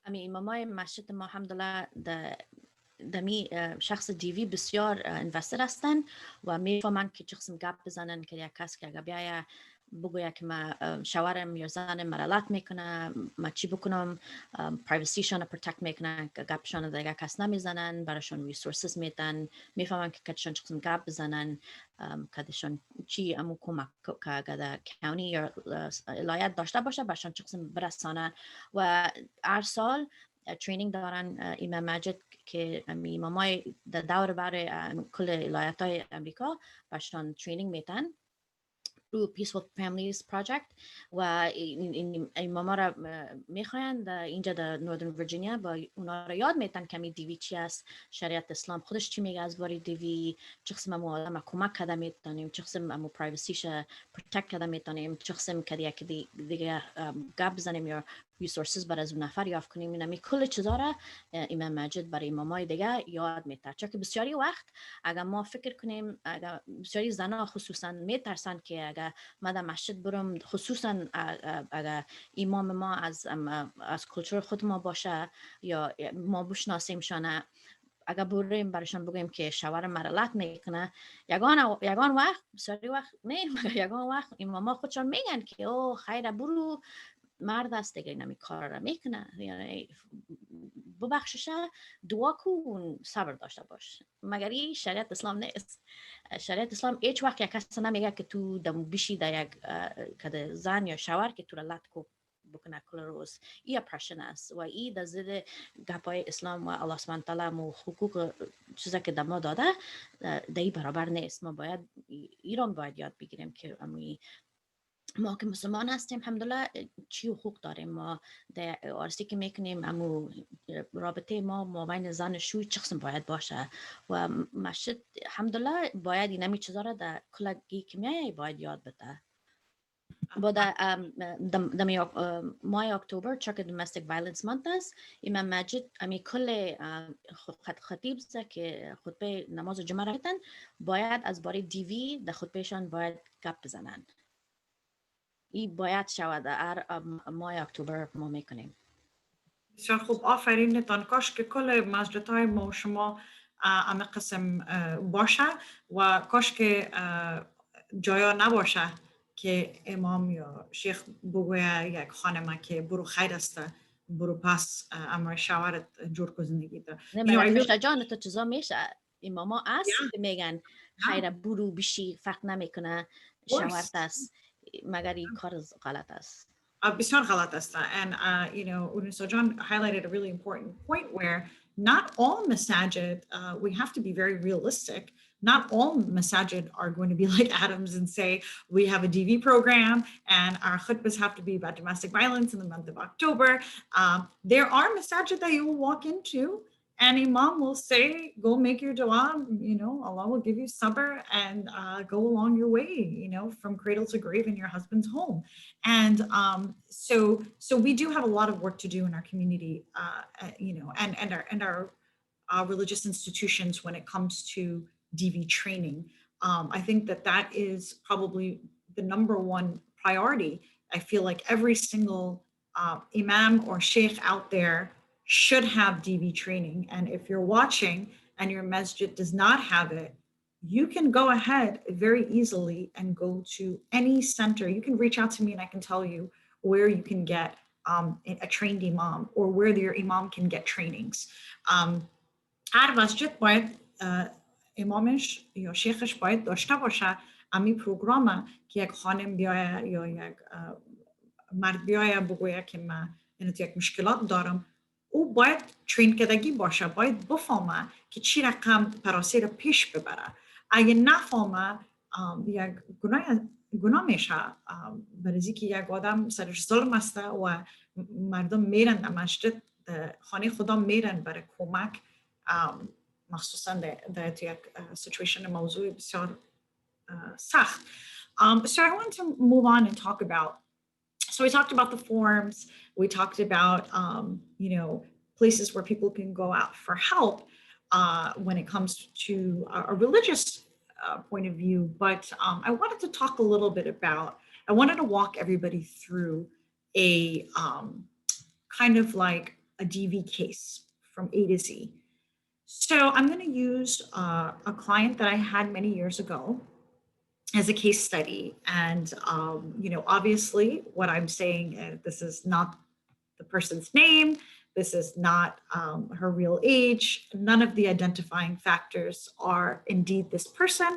امی امامای مسجد ما الحمدلله دمی شخص دیوی بسیار اینوستر هستن و میفهمن که چه قسم گپ بزنن که یک کس که اگه بیایه بگویا که ما شوهرم یا زنم مرالت میکنه، ما چی بکنم، پرایوسیشان رو پروتکت میکنن که گپشان دیگه کس نمیزنن، براشون ریسورسز میدن، میفهمن که کدشان چه قسم گپ بزنن، کدشان چی امو کمک که اگه کونی یا ولایت داشته باشه براشون چه قسم برسانه. و هر سال ترینینگ دارن امام ماجد که امامای در دور برای کل ولایت های امریکا برشان ترینینگ میتن رو Peaceful Families Project و این اماما را میخواین اینجا در نوردن ویرجینیا با اونا را یاد میتن کمی دیوی چی است، شریعت اسلام خودش چی میگه از باری دیوی، چه قسم ما آدم کمک کرده میتونیم، چه قسم ما پرایوسیش پروتکت کرده میتونیم، چه قسم که دیگه گپ بزنیم یا ریسورسز برای از اون نفر یافت کنیم. اینمی کل چیزا را امام ماجد برای امامای دیگه یاد میده. چون که بسیاری وقت اگر ما فکر کنیم، اگر بسیاری زنها خصوصا میترسن که اگر ما در مسجد برم، خصوصا اگر امام ما از کلچر خود ما باشه یا ما بشناسیمشان، اگر بریم برایشان بگویم که شوهر مرالت میکنه، یگان وقت بسیاری وقت نه یگان وقت اماما خودشان میگن که او خیره برو، مرد است دیگه نمی کار را میکنه، یعنی ببخششه، دعا کن، صبر داشته باش. مگر این شریعت اسلام نیست. شریعت اسلام هیچ وقت یک کس نمیگه که تو دم بشی در یک کده زن یا شوهر که تو را لط کو بکنه کل روز. این اپرشن است و این در ضد گپای اسلام و الله سبحانه تعالی مو حقوق چیزا که دما داده در این برابر نیست. ما باید ایران باید یاد بگیریم که ما که مسلمان هستیم الحمدلله چی حقوق داریم. ما در آرسی که میکنیم امو رابطه ما بین زن و شوی چه قسم باید باشه و مسجد الحمدلله باید این همی چیزا را در کلگی که میای باید یاد بده. با در ماه اکتبر چون که domestic violence month است، امام ماجد امی کل خطیب که خطبه نماز جمعه را باید از باره دیوی در خطبهشان باید گپ بزنن. این باید شود در ماه اکتبر ما میکنیم. بسیار خوب، آفرین تان. کاش که کل مسجدهای ما و شما همه قسم باشه و کاش که جایا نباشه که امام یا شیخ بگویه یک خانمه که برو خیر است، برو پس امر شوهرت جور کو زندگی ده. نه مگر فرشته جان تو چیزا میشه اماما است که میگن خیر برو بشی، فرق نمیکنه شوهرت است، مگر این کار غلط است. بسیار غلط است. And Hurunnessa John highlighted a really important point where not all masajid, we have to be very realistic. Not all masajid are going to be like Adams and say, we have a DV program and our khutbahs have to be about domestic violence in the month of October. There are masajid that you will walk into and Imam will say, go make your dua, Allah will give you sabr and go along your way, from cradle to grave in your husband's home. And so we do have a lot of work to do in our community, and our religious institutions when it comes to DV training. I think that is probably the number one priority. I feel like every single imam or sheikh out there should have DV training. And if you're watching and your masjid does not have it, you can go ahead very easily and go to any center. You can reach out to me and I can tell you where you can get a trained imam or where your imam can get trainings. هر مسجد باید امامش یا شیخش باید داشته باشه امی پروگرام که یک خانم بیایه یا یک مرد بیایه بگویه که من یک مشکلات دارم، او باید ترین کردگی باشه، باید بفهمه که چی رقم پراسی رو پیش ببره. اگه نفهمه یک گناه میشه، برای که یک آدم سرش ظلم است و مردم میرن در مسجد خانه خدا میرن برای کمک، مخصوصا در یک سیچویشن موضوع بسیار سخت. So I want to move on and talk about, so we talked about the forums, we talked about places where people can go out for help when it comes to a religious point of view, but I wanted to talk a little bit about, I wanted to walk everybody through a kind of like a a DV case from A to Z. So I'm going to use a client that I had many years ago as a case study. And, obviously what I'm saying, this is not the person's name. This is not her real age. None of the identifying factors are indeed this person,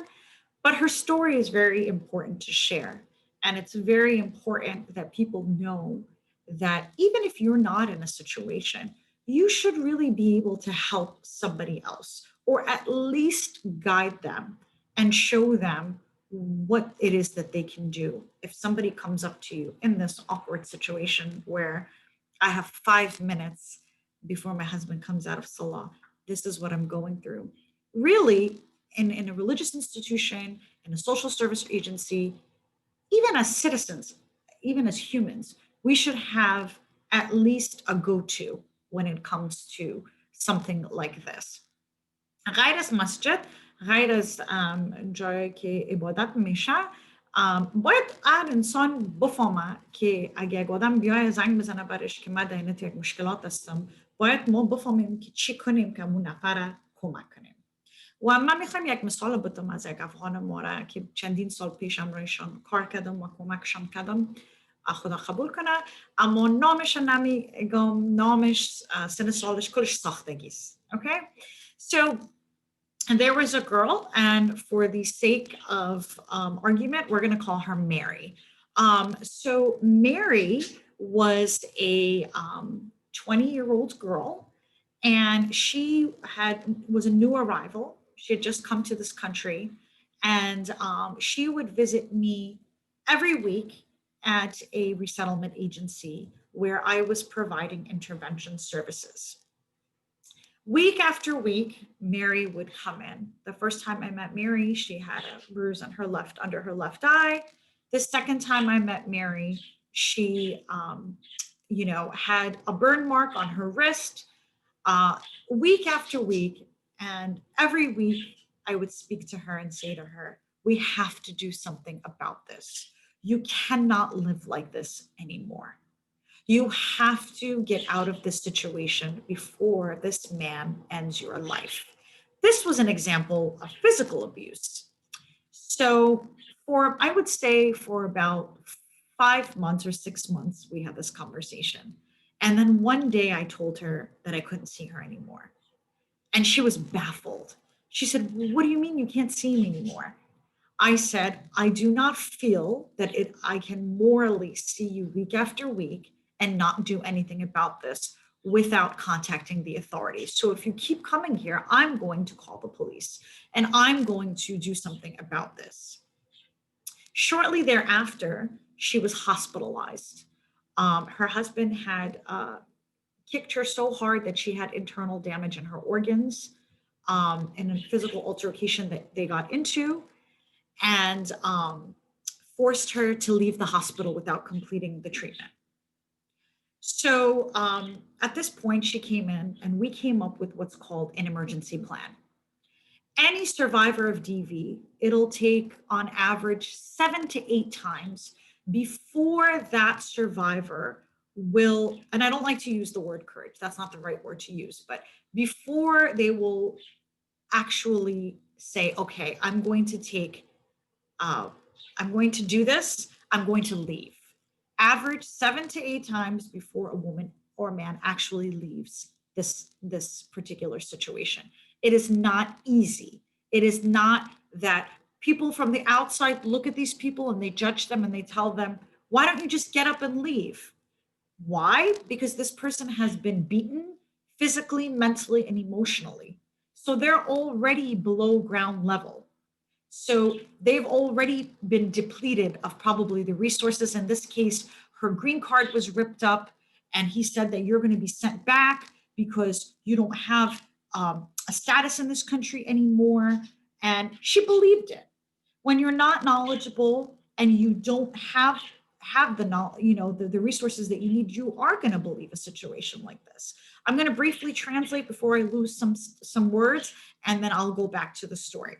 but her story is very important to share. And it's very important that people know that even if you're not in a situation, you should really be able to help somebody else, or at least guide them and show them what it is that they can do. If somebody comes up to you in this awkward situation where I have 5 minutes before my husband comes out of Salah, this is what I'm going through. Really, in a religious institution, in a social service agency, even as citizens, even as humans, we should have at least a go-to when it comes to something like this. غیر از مسجد، غیر از جایی که عبادت میشه، باید هر انسان بفهمه که اگه یک آدم بیای زنگ بزنه برش که من در اینت یک مشکلات هستم، باید ما بفهمیم که چی کنیم که اون نفر کمک کنیم. و من میخوام یک مثال بدم از یک افغان ماره که چندین سال پیشم رویشان کار کردم و کمکشان کردم، خدا قبول کنه. اما نامش نمیگم، نامش سن سالش کلش ساختگی است. Okay? So and there was a girl, and for the sake of argument, we're going to call her Mary. So Mary was a 20-year-old girl, and she was a new arrival. She had just come to this country, and she would visit me every week at a resettlement agency where I was providing intervention services. Week after week, Mary would come in. The first time I met Mary, she had a bruise on under her left eye. The second time I met Mary, she, had a burn mark on her wrist. Week after week, and every week I would speak to her and say to her, we have to do something about this. You cannot live like this anymore. You have to get out of this situation before this man ends your life. This was an example of physical abuse. So I would say for about 5 months or 6 months, we had this conversation. And then one day I told her that I couldn't see her anymore. And she was baffled. She said, what do you mean you can't see me anymore? I said, I do not feel that I can morally see you week after week and not do anything about this without contacting the authorities. So if you keep coming here, I'm going to call the police and I'm going to do something about this. Shortly thereafter, she was hospitalized. Her husband had kicked her so hard that she had internal damage in her organs, in a physical altercation that they got into, and forced her to leave the hospital without completing the treatment. So at this point, she came in and we came up with what's called an emergency plan. Any survivor of DV, it'll take on average 7 to 8 times before that survivor will, and I don't like to use the word courage, that's not the right word to use, but before they will actually say, okay, I'm going to do this, I'm going to leave. Average 7 to 8 times before a woman or a man actually leaves this particular situation. It is not easy. It is not that people from the outside look at these people and they judge them and they tell them, why don't you just get up and leave? Why? Because this person has been beaten physically, mentally, and emotionally. So they're already below ground level. So they've already been depleted of probably the resources. In this case, her green card was ripped up, and he said that you're going to be sent back because you don't have a status in this country anymore. And she believed it. When you're not knowledgeable and you don't have the knowledge, the resources that you need, you are going to believe a situation like this. I'm going to briefly translate before I lose some words, and then I'll go back to the story.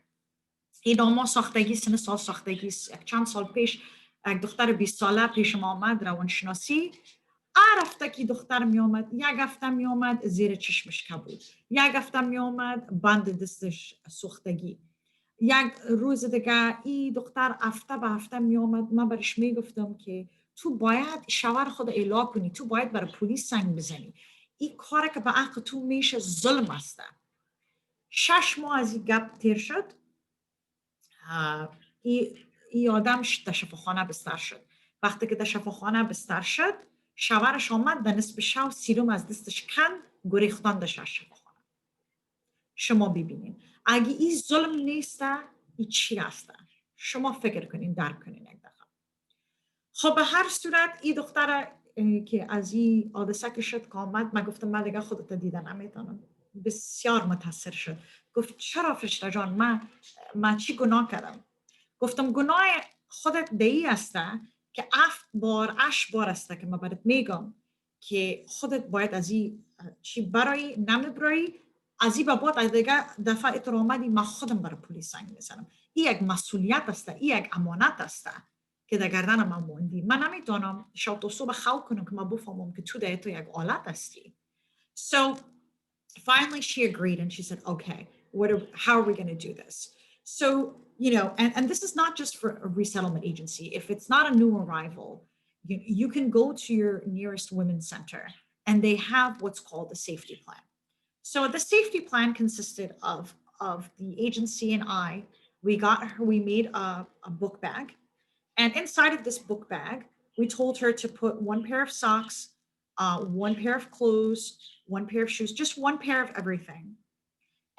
این ما ساختگی سن سال ساختگی چند سال پیش یک دختر 20 ساله پیش ما آمد روانشناسی. رفته که دختر می آمد، یک هفته می آمد زیر چشمش کبود، یک هفته می آمد بند دستش سوختگی، یک روز دیگه این دختر هفته به هفته می آمد. من برش می گفتم که تو باید شوهر خود اعلام کنی، تو باید برای پلیس زنگ بزنی، این کاری که به حق تو میشه ظلم است. 6 ماه از این گپ تیر شد. این آدم در شفاخانه بستر شد. وقتی که در شفاخانه بستر شد، شوهرش آمد در نصف شب سیروم از دستش کند، گریختان داشت از شفاخانه. شما ببینید اگه این ظلم نیست، این چی هست؟ شما فکر کنین، درک کنین یک دفعه. خب به هر صورت این دختر که از این حادثه که شد که آمد، من گفتم من دیگه خودت دیدن نمیتونم. بسیار متاثر شد. گفت چرا فرشته جان، من چی گناه کردم؟ گفتم گناه خودت دیگه است که 8 بار است که من برات میگم که خودت باید از این چی برای نمیبرایی، از این بعد دیگه دفعه تو آمدی من خودم برای پلیس زنگ میزنم. این یک مسئولیت است، این یک امانت است که در گردن من موندی. من نمیتونم شب تا صبح خواب کنم که من بفهمم که تو یک آلت هستی. So finally she agreed and she said, okay, how are we going to do this? So, and this is not just for a resettlement agency. If it's not a new arrival, you can go to your nearest women's center and they have what's called a safety plan. So the safety plan consisted of the agency and we made a book bag. And inside of this book bag, we told her to put 1 pair of socks, 1 pair of clothes, 1 pair of shoes, just 1 pair of everything.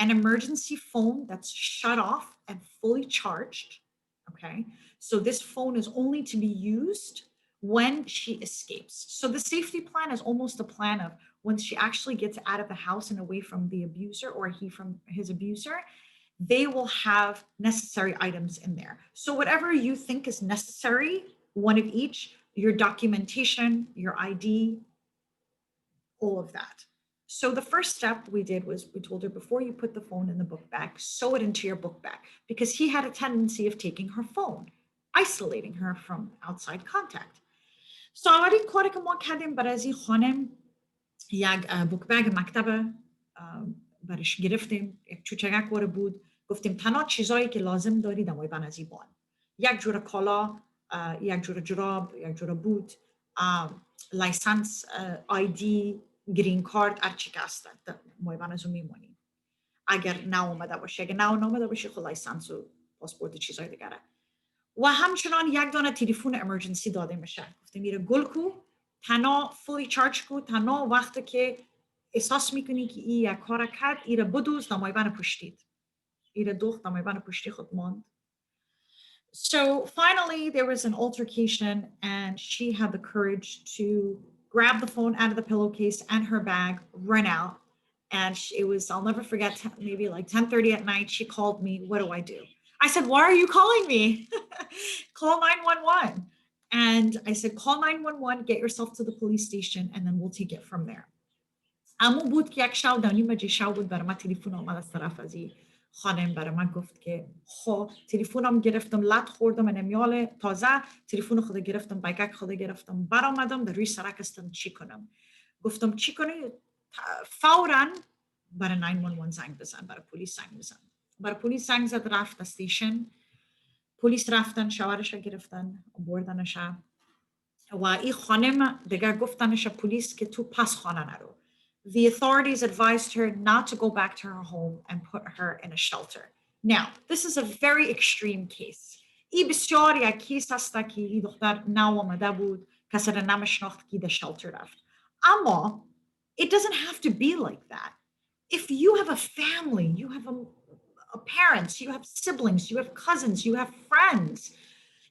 An emergency phone that's shut off and fully charged. Okay. So this phone is only to be used when she escapes. So the safety plan is almost a plan of once she actually gets out of the house and away from the abuser or he from his abuser, they will have necessary items in there. So whatever you think is necessary, 1 of each, your documentation, your ID, all of that. So the first step we did was we told her before you put the phone in the book bag, sew it into your book bag, because he had a tendency of taking her phone, isolating her from outside contact. So اولین کاری که ما کردیم برای از این خانم یک بوک بگ مکتب برش گرفتیم، یک چوچگک واره بود، گفتیم تنها چیزایی که لازم داری دمای بن از این بان، یک جور کالا، یک جور جراب، یک جور بوت، لایسنس، آیدی، گرین کارت، هرچی که هست ما بن از اون میمونیم. اگر نه اومده باشه، اگر نه اومده باشه خود لایسنس و پاسپورت چیزای دیگره. و همچنان یک دانه تلفن امرجنسی داده میشه. گفتیم میره گل کو، تنها فولی چارج کو، تنها وقتی که احساس میکنی که این یک کار کرد، ایره بدوز دمای بن پشتید. ایره دوخت دمای بن پشتی خود ماند. So finally there was an altercation and she had the courage to grab the phone out of the pillowcase and her bag, run out. And it was, I'll never forget, maybe like 10:30 at night, she called me, what do I do? I said, why are you calling me? Call 911. And I said, call 911, get yourself to the police station, and then we'll take it from there. اما بود که یک شب در نیم شب بود برای من تلفن آمد از طرف از این خانم، برای من گفت که خب تلفنم گرفتم، لط خوردم، نمیال تازه تلفن خود گرفتم، بایک خود گرفتم، برآمدم در روی سرک هستم، چی کنم؟ گفتم چی کنی؟ فوراً برای 911 زنگ بزن، برای پلیس زنگ بزن. برای پلیس زنگ زد، رفت استیشن، پلیس رفتن، شوهرش گرفتن، بردنش و این خانم دیگه گفتنش پلیس که تو پس خانه نرو. The authorities advised her not to go back to her home and put her in a shelter. Now, this is a very extreme case. این بسیار یک کیس هست که این دختر نو آمده بود، کسی را نمیشناخت که در شلتر رفت. اما it doesn't have to be like that. If you have a family, you have parents, you have siblings, you have cousins, you have friends,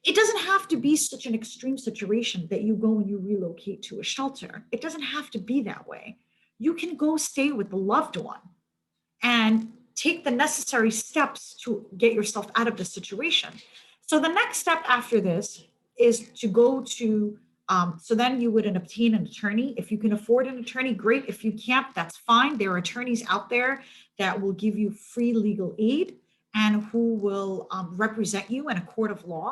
it doesn't have to be such an extreme situation that you go and you relocate to a shelter. It doesn't have to be that way. You can go stay with the loved one and take the necessary steps to get yourself out of the situation. So the next step after this is to go to, so then you would obtain an attorney. If you can afford an attorney, great. If you can't, that's fine. There are attorneys out there that will give you free legal aid and who will represent you in a court of law.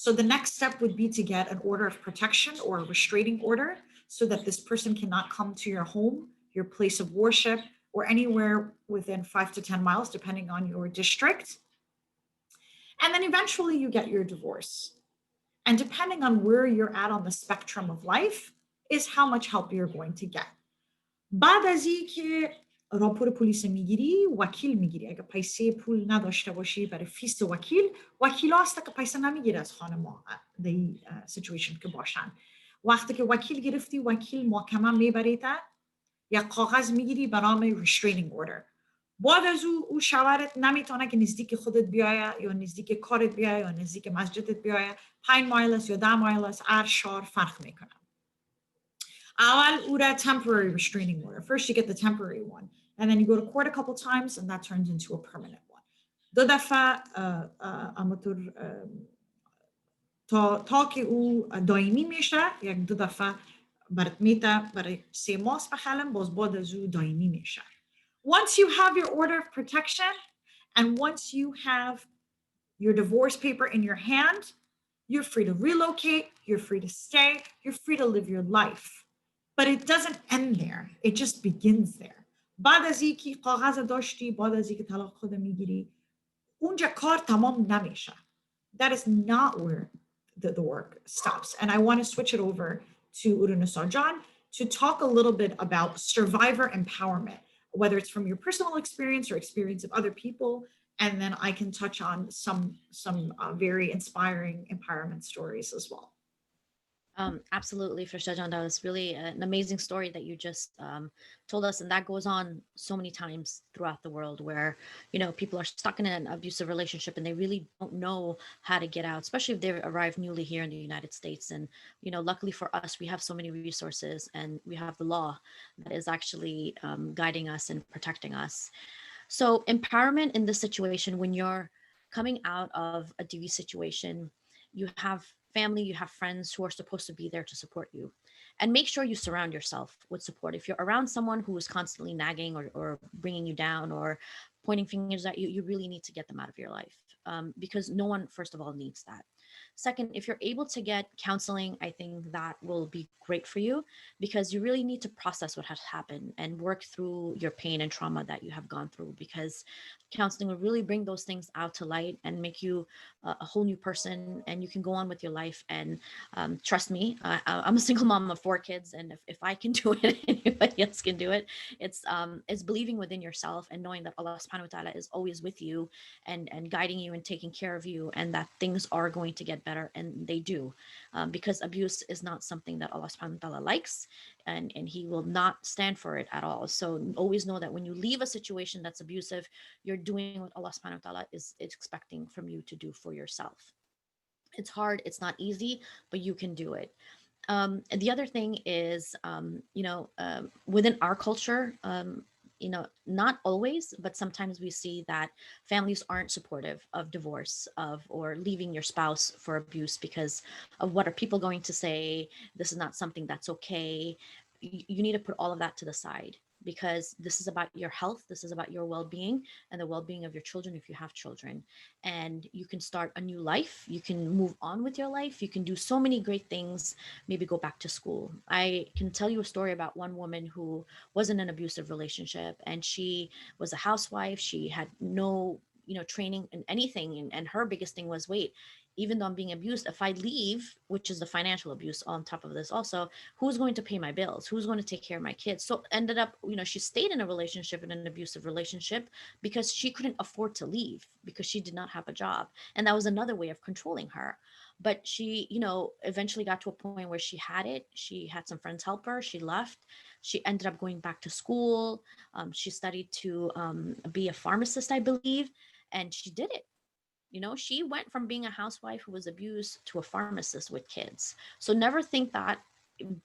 So the next step would be to get an order of protection or a restraining order so that this person cannot come to your home, your place of worship, or anywhere within 5 to 10 miles, depending on your district. And then eventually you get your divorce. And depending on where you're at on the spectrum of life, is how much help you're going to get. بعد از که راپور پلیس میگیری، وکیل میگیری. اگه پیسه پول نداشته باشی برای فیس وکیل هست که پیسه نمیگیره از خانما در این سیچویشن که باشن. وقتی که وکیل گرفتی، وکیل محکمه میبریده، یک کاغذ میگیری به نام restraining order. بعد از او شوهرت نمیتونه که نزدیک خودت بیایه یا نزدیک کارت بیایه یا نزدیک مسجدت بیایه. 5 مایل است یا 10 مایل است، هر شهر فرق میکنه. اول او را temporary restraining order. First you get the temporary one and then you go to court a couple times and that turns into a permanent one. دو دفعه امطور تا که او دائمی میشه، یک دو دفعه برات میته برای 3 ماه بخلم، باز بعد از او دائمی میشه. Once you have your order of protection and once you have your divorce paper in your hand, you're free to relocate, you're free to stay, you're free to live your life. But it doesn't end there. It just begins there. بعد از اینکه کاغذ داشتی، بعد از اینکه طلاق خود میگیری، اونجا کار تمام نمیشه. That is not where the work stops. And I want to switch it over to Hurunnessa John to talk a little bit about survivor empowerment, whether it's from your personal experience or experience of other people. And then I can touch on some very inspiring empowerment stories as well. Absolutely, for Shajan, that was really an amazing story that you just told us, and that goes on so many times throughout the world, where people are stuck in an abusive relationship and they really don't know how to get out, especially if they've arrived newly here in the United States. And luckily for us, we have so many resources, and we have the law that is actually guiding us and protecting us. So empowerment in this situation, when you're coming out of a DV situation, you have family, you have friends who are supposed to be there to support you. And make sure you surround yourself with support. If you're around someone who is constantly nagging or bringing you down or pointing fingers at you, you really need to get them out of your life, because no one, first of all, needs that. Second, if you're able to get counseling, I think that will be great for you, because you really need to process what has happened and work through your pain and trauma that you have gone through, because counseling will really bring those things out to light and make you a whole new person, and you can go on with your life. And trust me, I'm a single mom of 4 kids, and if I can do it, anybody else can do it. It's believing within yourself and knowing that Allah subhanahu wa ta'ala is always with you and guiding you and taking care of you, and that things are going to get better, and they do, because abuse is not something that Allah subhanahu wa ta'ala likes, and he will not stand for it at all. So always know that when you leave a situation that's abusive, you're doing what Allah subhanahu wa ta'ala is expecting from you to do for yourself. It's hard, it's not easy, but you can do it. The other thing is, within our culture, not always, but sometimes we see that families aren't supportive of divorce or leaving your spouse for abuse because of what are people going to say. This is not something that's okay. You need to put all of that to the side, because this is about your health. This is about your well-being and the well-being of your children if you have children. And you can start a new life. You can move on with your life. You can do so many great things. Maybe go back to school. I can tell you a story about one woman who was in an abusive relationship, and she was a housewife. She had no training in anything, and her biggest thing was, wait, even though I'm being abused, if I leave, which is the financial abuse on top of this also, who's going to pay my bills? Who's going to take care of my kids? So ended up, she stayed in a relationship, in an abusive relationship, because she couldn't afford to leave, because she did not have a job. And that was another way of controlling her. But she, eventually got to a point where she had it. She had some friends help her. She left. She ended up going back to school. She studied to be a pharmacist, I believe. And she did it. She went from being a housewife who was abused to a pharmacist with kids. So never think that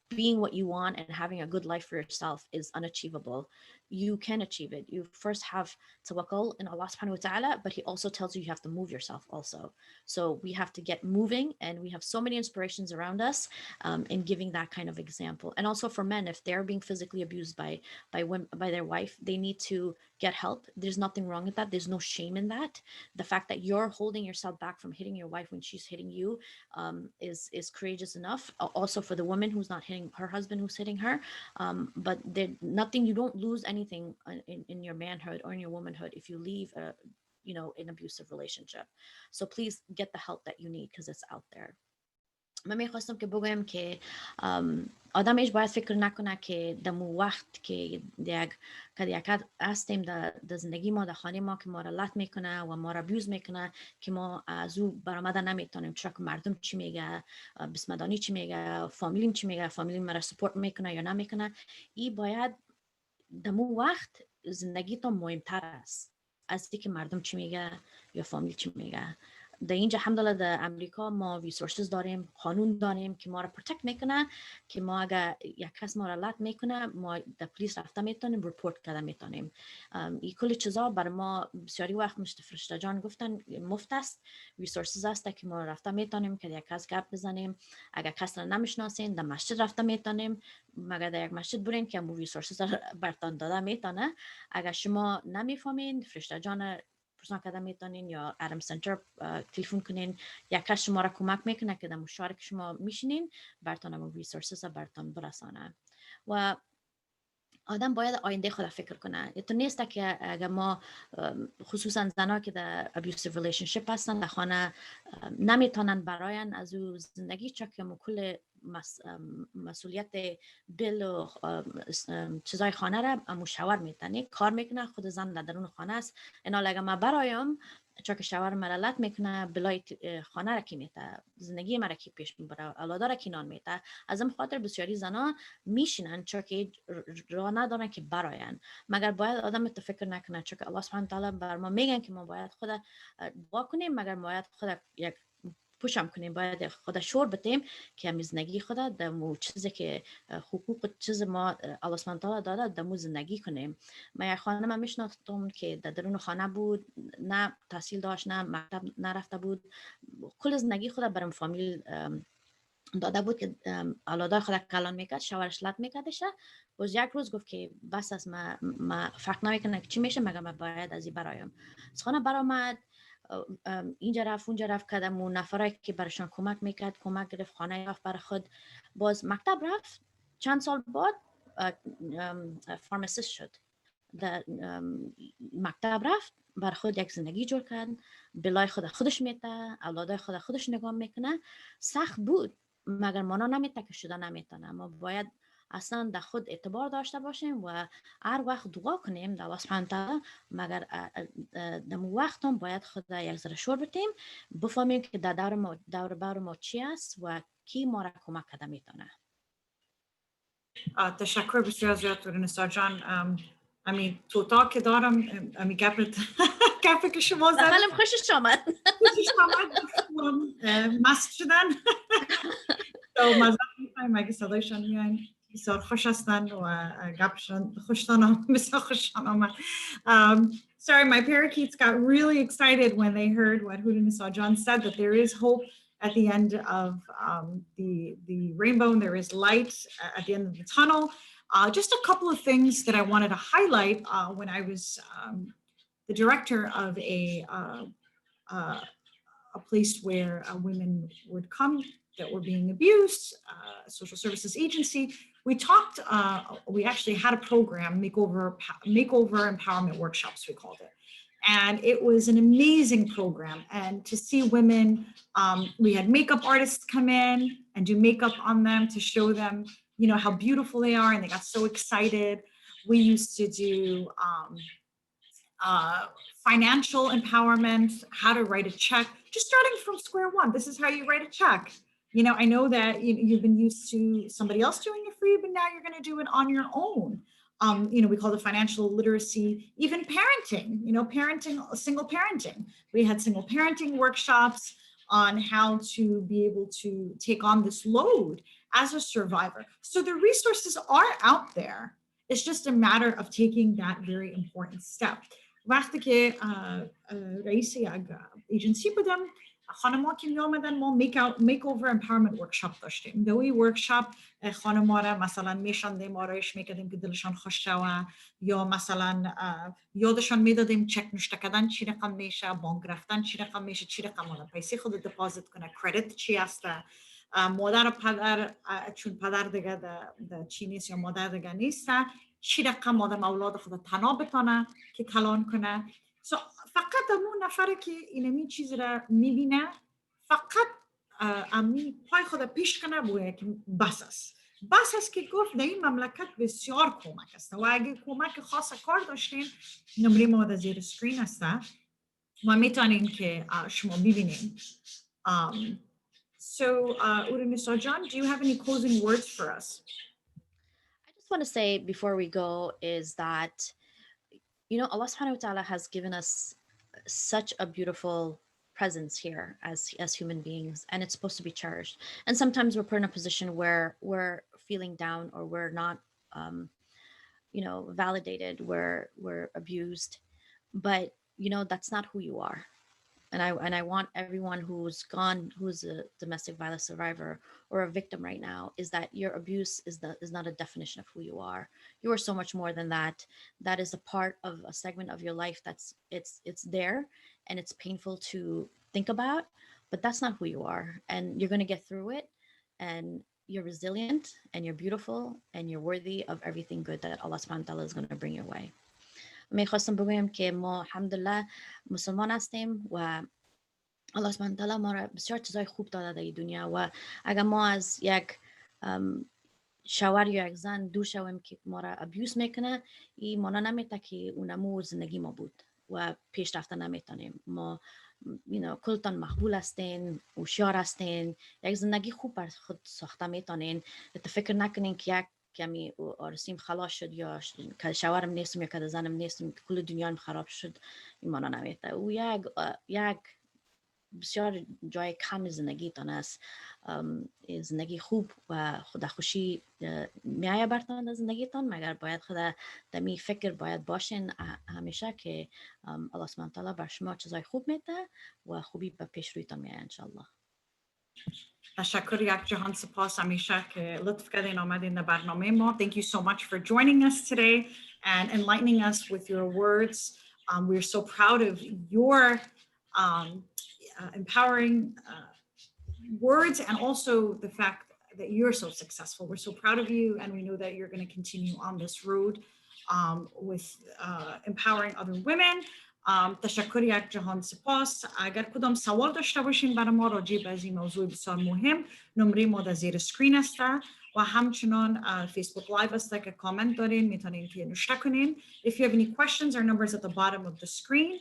being what you want and having a good life for yourself is unachievable. You can achieve it. You first have tawakkul in Allah subhanahu wa ta'ala, but he also tells you you have to move yourself also. So we have to get moving, and we have so many inspirations around us in giving that kind of example. And also for men, if they're being physically abused by their wife, they need to get help. There's nothing wrong with that. There's no shame in that. The fact that you're holding yourself back from hitting your wife when she's hitting you is courageous enough. Also for the woman who's who's not hitting her husband who's hitting her. But nothing, you don't lose anything in your manhood or in your womanhood if you leave a, an abusive relationship. So please get the help that you need because it's out there. من میخواستم که بگویم که آدمش باید فکر نکنه که دمو وقت که یک هستیم در زندگی ما، در خانه ما، که ما را لط میکنه و ما را بیوز میکنه که ما از او برآمده نمیتونیم، چرا که مردم چی میگه، بسمدانی چی میگه، فامیلیم چی میگه، فامیلیم مرا سپورت میکنه یا نمیکنه. این باید دمو وقت زندگی تو مهمتر است از اینکه مردم چی میگه یا فامیل چی میگه. در اینجا الحمدلله در امریکا ما ریسورسز داریم، قانون داریم که ما را پروتکت میکنه، که ما اگر یک کس ما را لط میکنه ما در پلیس رفته میتونیم، رپورت کرده میتونیم. این کل چیزا برای ما بسیاری وقت مثل فرشته جان گفتن مفت است. ریسورسز است که ما رفته میتونیم که یک کس گپ بزنیم. اگر کس را نمیشناسین در مسجد رفته میتونیم، مگر در یک مسجد برین که مو ریسورسز برتان داده میتونه. اگر شما نمیفهمین فرشته جان پرسان کرده میتونین یا ادم سنتر تلفن کنین، یک کس شما را کمک میکنه که در مشارک شما میشینین برتان امو ریسورسز برتان برسانه. و آدم باید آینده خود فکر کنه. تو نیست که اگر ما خصوصا زنها که در abusive relationship هستن در خانه نمیتونن براین از او زندگی، چون که کل مسئولیت بیل و چیزای خانه را مشاور میتنه، کار میکنه، خود زن در درون خانه است. اینا لگه ما برایم چون که شوهر مرا لط میکنه، بلای خانه را کی میته، زندگی مرا کی پیش میبره، اولادا را کی نان میته. از این خاطر بسیاری زنا میشینن چون که راه ندارن که براین، مگر باید آدم فکر نکنه، چون که الله سبحانه تعالی بر ما میگن که ما باید خود دعا کنیم، مگر باید خود یک پوشم کنیم، باید خود شور بتیم که همین زندگی خود دمو چیزی که حقوق چیز ما الله سبحانه تعالی داده دمو زندگی کنیم. من یک خانم میشناختم که در درون خانه بود، نه تحصیل داشت، نه مکتب نرفته بود، کل زندگی خود برام فامیل داده بود که اولادای خود کلان میکرد، شوهرش لط میکردش. باز یک روز گفت که بس از ما فرق نمیکنه که چی میشه، مگر من باید از این برایم. از خانه برآمد، اینجا رفت اونجا رفت، کردم و نفرایی که برشان کمک میکرد کمک گرفت، خانه یافت برای خود. باز مکتب رفت، چند سال بعد فارماسیست شد. در مکتب رفت، برای خود یک زندگی جور کرد، بلای خودش میته، اولادای خودش نگاه میکنه. سخت بود مگر مانا نمیته که شده نمیتونه. ما باید اصلا در خود اعتبار داشته باشیم و هر وقت دعا کنیم در الله سبحانه تعالی، مگر در وقت هم باید خود یک ذره شور بتیم، بفهمیم که در دور بر ما چی است و کی ما را کمک کرده میتونه. تشکر بسیار زیاد هورونسا جان. امی توتا که دارم امی گپی که شما زد خیلی خوشش آمد. مست شدن. تو مزد میخوایم اگه صدایشان میاین، بسیار خوش هستند و گپشان خوشتان بسیار خوششان آمد. Sorry, my parakeets got really excited when they heard what Hurunnessa John said, that there is hope at the end of the rainbow, and there is light at the end of the tunnel. Just a couple of things that I wanted to highlight when I was the director of a place where women would come that were being abused, a social services agency. We actually had a program, makeover empowerment workshops, we called it. And it was an amazing program. And to see women, we had makeup artists come in and do makeup on them to show them, you know, how beautiful they are. And they got so excited. We used to do financial empowerment, how to write a check, just starting from square one. This is how you write a check. You know, I know that you've been used to somebody else doing it for you, but now you're going to do it on your own. You know, we call it financial literacy, even parenting, you know, single parenting. We had single parenting workshops on how to be able to take on this load as a survivor. So the resources are out there. It's just a matter of taking that very important step. وقتی که رئیس یک ایجنسی بودم، خانم‌ها که می آمدن ما میک اوور امپاورمنت ورکشاپ داشتیم. دوی ورکشاپ خانم‌ها را مثلا میشاندیم، آرایش میکردیم که دلشان خوش شود، یا مثلا یادشان میدادیم چک نوشته کردن چی رقم میشه، بانک رفتن چی رقم میشه، چی رقم پیسه خود دپازیت کنه، کردیت چی هست. مادر و پدر چون پدر دیگه در چی نیست یا مادر دیگه نیست چی رقم آدم اولاد خود تنها بتانه که کلان کنه فقط امون نفره که اینمی چیز را میبینه فقط امی پای خود پیش کنه بوده که بس است که گفت در این مملکت بسیار کمک است و اگه کمک خاص کار داشتین نمره ما در زیر سکرین است و میتونین که شما ببینین. So, Hurunnessa John, do you have any closing words for us? I just want to say before we go is that, you know, Allah subhanahu wa ta'ala has given us such a beautiful presence here as human beings, and it's supposed to be cherished. And sometimes we're put in a position where we're feeling down or we're not, you know, validated, we're abused. But, you know, that's not who you are. And I want everyone who's a domestic violence survivor or a victim right now, is that your abuse is not a definition of who you are. You are so much more than that. That is a part of a segment of your life it's there, and it's painful to think about, but that's not who you are, and you're going to get through it, and you're resilient, and you're beautiful, and you're worthy of everything good that Allah subhanahu wa ta'ala is going to bring your way. میخواستم بگویم که ما الحمدلله مسلمان هستیم و الله سبحانه تعالی ما را بسیار چیزای خوب داده در این دنیا و اگر ما از یک شوهر یا یک زن دور شویم که ما را ابیوز میکنه، این مانا نمیته که اونمو زندگی ما بود و پیش رفته نمیتونیم. ما کلتان مقبول هستین، هوشیار هستین، یک زندگی خوب بر خود ساخته میتونین. فکر نکنین که یک کمی آرسیم خلاص شد یا که شوهرم نیستم یا که زنم نیستم که کل دنیا خراب شد، این مانا نمیته. او یک بسیار جای کم زندگیتان است. زندگی خوب و خودخوشی میایه برتان در زندگیتان، مگر باید خود دمی فکر باید باشین همیشه که الله سبحانه تعالی بر شما چیزای خوب میده و خوبی به پیش رویتان میایه انشالله. تشکر یک جهان سپاس همیشه که لطف کردین آمدین در برنامه ما. Thank you so much for joining us today and enlightening us with your words. We're so proud of your empowering words and also the fact that you're so successful. We're so proud of you, and we know that you're going to continue on this road with empowering other women. تشکر یک جهان سپاس. اگر کدام سوال داشته باشین برای ما راجع به این موضوع بسیار مهم، نمره ما در زیر سکرین است و همچنان فیسبوک لایو است که کامنت دارین، میتونین که نوشته کنین. If you have any questions, our number is at the bottom of the screen.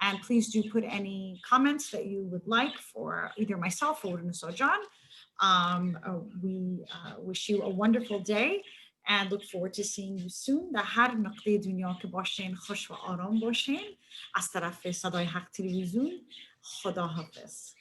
And please do put any comments that you would like for either myself or Hurunnessa John. We wish you a wonderful day and look forward to seeing you soon. در هر نقطه دنیا که باشین خوش و آرام باشین. از طرف صدای حق تلویزیون، خدا حافظ.